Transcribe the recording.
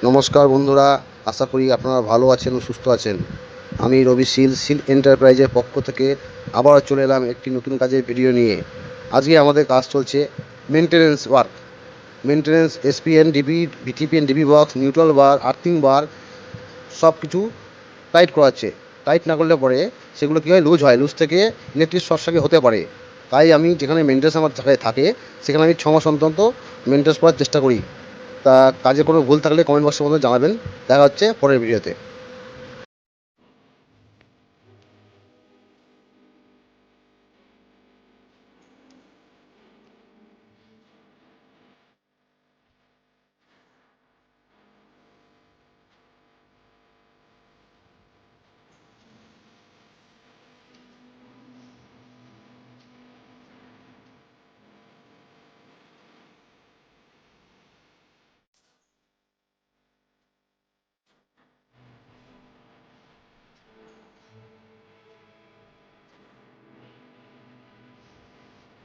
নমস্কার বন্ধুরা, আশা করি আপনারা ভালো আছেন ও সুস্থ আছেন। আমি রবি সিল এন্টারপ্রাইজের পক্ষ থেকে আবারও চলে এলাম একটি নতুন কাজের ভিডিও নিয়ে। আজকে আমাদের কাজ চলছে maintenance work. Maintenance SPN DB, VTPN DB box, neutral bar, earthing bar সব কিছু টাইট করা হচ্ছে। টাইট না করলে পরে সেগুলো কী হয়, লুজ হয়, লুজ থেকে ইলেকট্রিক শর্ট সার্কিট হতে পারে। তাই আমি যেখানে মেনটেনেন্স আমার থাকে সেখানে আমি 6 মাস অন্তর মেনটেনেন্স করার চেষ্টা করি। তা কাজে কোনো ভুল থাকলে কমেন্ট বক্সের মধ্যে জানাবেন। দেখা হচ্ছে পরের ভিডিওতে।